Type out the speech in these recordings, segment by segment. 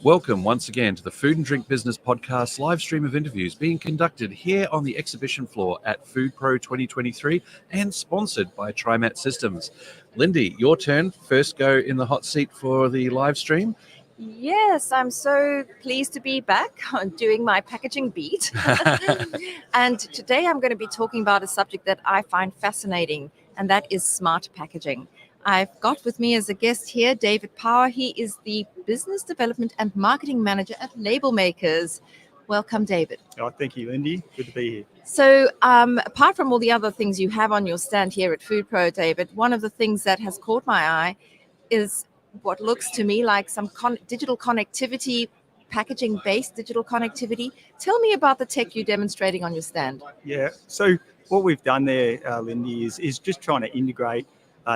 Welcome once again to the Food and Drink Business Podcast live stream of interviews being conducted here on the exhibition floor at Food Pro 2023 and sponsored by TriMat Systems. Lindy, your turn. First go in the hot seat for the live stream. Yes, I'm so pleased to be back on doing my packaging beat. And today I'm going to be talking about a subject that I find fascinating, and that is smart packaging. I've got with me as a guest here David Power. He is the Business Development and Marketing Manager at Labelmakers. Welcome, David. Oh, thank you, Lindy. Good to be here. So apart from all the other things you have on your stand here at Food Pro, David, one of the things that has caught my eye is what looks to me like some digital connectivity, packaging-based digital connectivity. Tell me about the tech you're demonstrating on your stand. Yeah, so what we've done there, Lindy, is just trying to integrate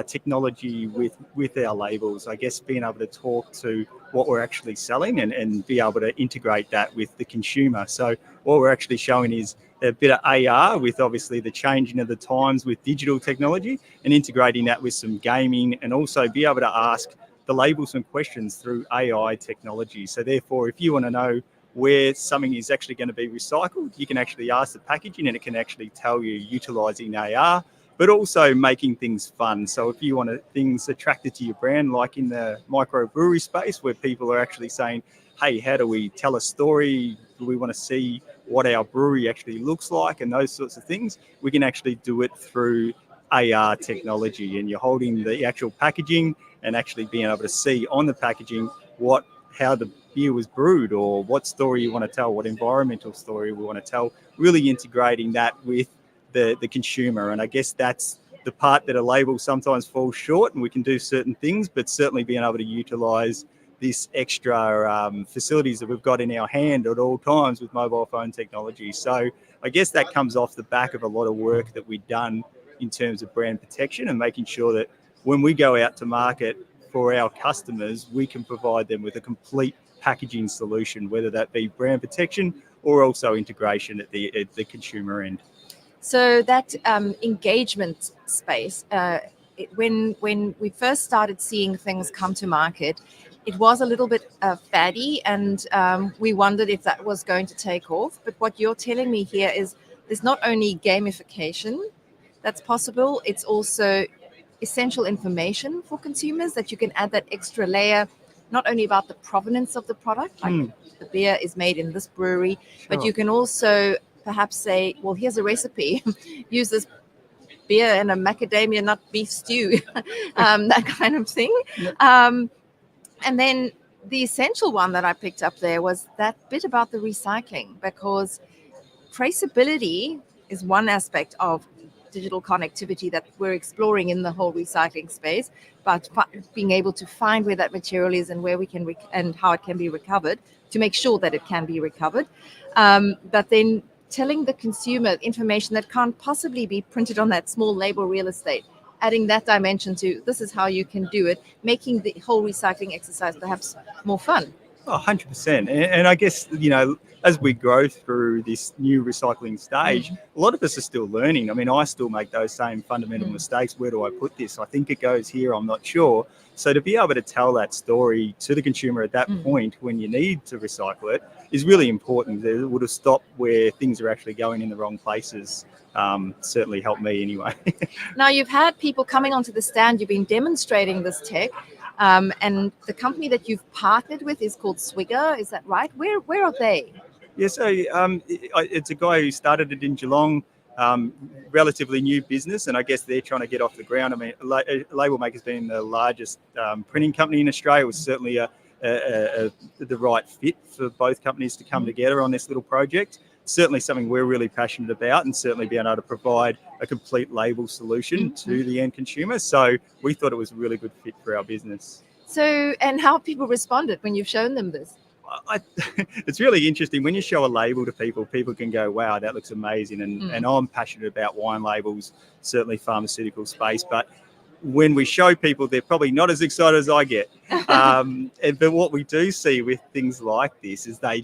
technology with our labels. I guess being able to talk to what we're actually selling and be able to integrate that with the consumer. So what we're actually showing is a bit of AR with obviously the changing of the times with digital technology and integrating that with some gaming, and also be able to ask the label some questions through AI technology. So therefore, if you want to know where something is actually going to be recycled, you can actually ask the packaging and it can actually tell you utilizing AR, but also making things fun. So if you want things attracted to your brand, like in the microbrewery space where people are actually saying, hey, how do we tell a story? Do we want to see what our brewery actually looks like and those sorts of things? We can actually do it through AR technology, and you're holding the actual packaging and actually being able to see on the packaging how the beer was brewed, or what story you want to tell, what environmental story we want to tell, really integrating that with the consumer. And I guess that's the part that a label sometimes falls short, and we can do certain things, but certainly being able to utilize this extra facilities that we've got in our hand at all times with mobile phone technology. So I guess that comes off the back of a lot of work that we've done in terms of brand protection and making sure that when we go out to market for our customers, we can provide them with a complete packaging solution, whether that be brand protection or also integration at the consumer end. So that engagement space, when we first started seeing things come to market, it was a little bit faddy, and we wondered if that was going to take off. But what you're telling me here is there's not only gamification that's possible, it's also essential information for consumers that you can add that extra layer, not only about the provenance of the product, like the beer is made in this brewery, but you can also perhaps say, well, here's a recipe, use this beer in a macadamia nut beef stew, that kind of thing. And then the essential one that I picked up there was that bit about the recycling, because traceability is one aspect of digital connectivity that we're exploring in the whole recycling space, but being able to find where that material is and where we can and how it can be recovered, to make sure that it can be recovered. But then telling the consumer information that can't possibly be printed on that small label real estate, adding that dimension to this is how you can do it, making the whole recycling exercise perhaps more fun. Oh, 100%. And I guess, as we grow through this new recycling stage, a lot of us are still learning. I mean, I still make those same fundamental mistakes. Where do I put this? I think it goes here. I'm not sure. So to be able to tell that story to the consumer at that point when you need to recycle it is really important. It would have stopped where things are actually going in the wrong places. Certainly helped me anyway. Now, you've had people coming onto the stand. You've been demonstrating this tech. And the company that you've partnered with is called Swigger. Is that right? Where are they? Yeah, so it's a guy who started it in Geelong, relatively new business, and I guess they're trying to get off the ground. I mean, Labelmakers being the largest printing company in Australia was certainly the right fit for both companies to come together on this little project. Certainly something we're really passionate about, and certainly being able to provide a complete label solution to the end consumer. So we thought it was a really good fit for our business. So, and how have people responded when you've shown them this? It's really interesting. When you show a label to people, people can go, wow, that looks amazing. And I'm passionate about wine labels, certainly pharmaceutical space. But when we show people, they're probably not as excited as I get. But what we do see with things like this is they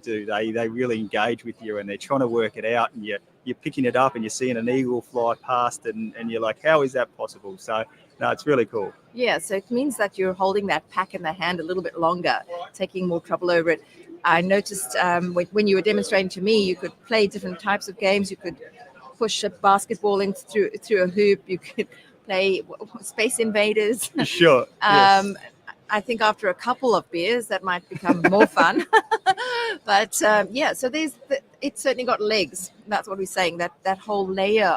really engage with you, and they're trying to work it out, and you're picking it up and you're seeing an eagle fly past, and you're like, how is that possible? So No, it's really cool. Yeah, so it means that you're holding that pack in the hand a little bit longer, taking more trouble over it. I noticed when you were demonstrating to me, you could play different types of games. You could push a basketball in through a hoop. You could play Space Invaders. Sure. Yes. I think after a couple of beers, that might become more fun. But yeah, so it's certainly got legs. That's what we're saying. That whole layer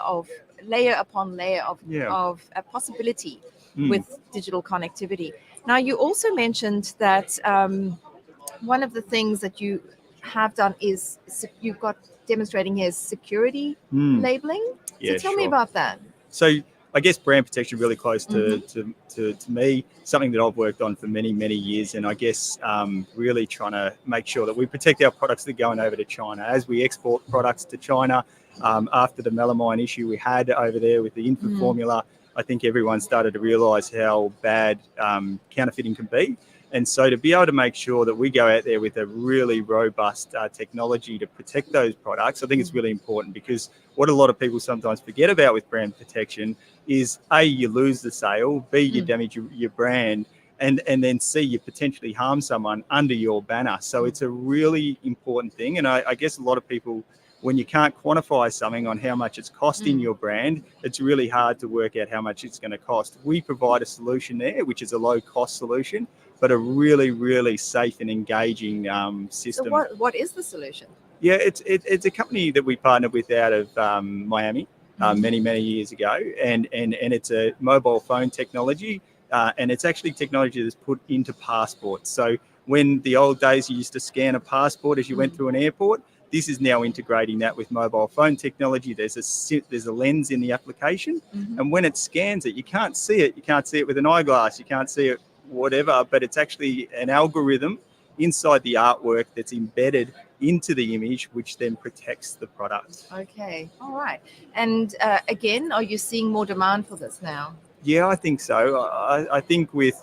upon layer of a possibility with digital connectivity. Now, you also mentioned that one of the things that you have done is you've got demonstrating here is security labeling. Yeah, so tell me sure. about that. So I guess brand protection really close to me, something that I've worked on for many, many years. And I guess really trying to make sure that we protect our products that are going over to China. As we export products to China, after the melamine issue we had over there with the infant formula, I think everyone started to realise how bad counterfeiting can be. And so to be able to make sure that we go out there with a really robust technology to protect those products, I think it's really important, because what a lot of people sometimes forget about with brand protection is A, you lose the sale, B, you damage your brand, and then C, you potentially harm someone under your banner. So it's a really important thing. And I guess a lot of people, when you can't quantify something on how much it's costing your brand, it's really hard to work out how much it's going to cost. We provide a solution there, which is a low-cost solution, but a really, really safe and engaging system. So what is the solution? Yeah, it's a company that we partnered with out of Miami many years ago, and it's a mobile phone technology, and it's actually technology that's put into passports. So when the old days you used to scan a passport as you went through an airport, this is now integrating that with mobile phone technology. There's a lens in the application, and when it scans it, you can't see it. You can't see it with an eyeglass. You can't see it whatever, but it's actually an algorithm inside the artwork that's embedded into the image, which then protects the product. Okay, all right. And again, are you seeing more demand for this now? Yeah, I think so. I think with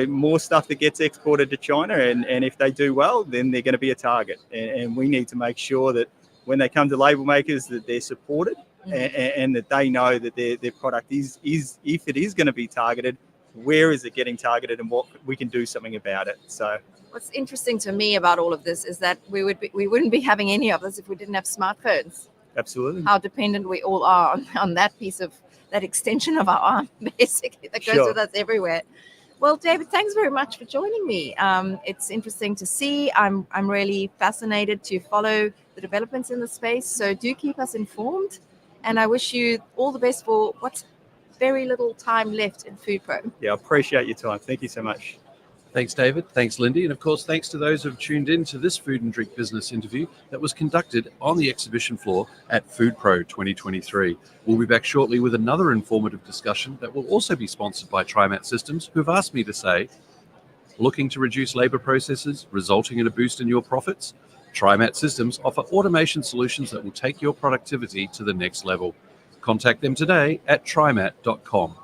more stuff that gets exported to China, and if they do well, then they're going to be a target. And we need to make sure that when they come to label makers, that they're supported and that they know that their product is if it is going to be targeted, where is it getting targeted, and what we can do something about it. So what's interesting to me about all of this is that we wouldn't be having any of this if we didn't have smartphones. Absolutely. How dependent we all are on that that extension of our arm, basically, that goes with us everywhere. Well, David, thanks very much for joining me. It's interesting to see. I'm really fascinated to follow the developments in the space. So do keep us informed. And I wish you all the best for what's very little time left in Food Pro. Yeah, I appreciate your time. Thank you so much. Thanks, David. Thanks, Lindy. And of course, thanks to those who've tuned in to this food and drink business interview that was conducted on the exhibition floor at Food Pro 2023. We'll be back shortly with another informative discussion that will also be sponsored by TriMat Systems, who've asked me to say, looking to reduce labour processes, resulting in a boost in your profits? TriMat Systems offer automation solutions that will take your productivity to the next level. Contact them today at trimat.com.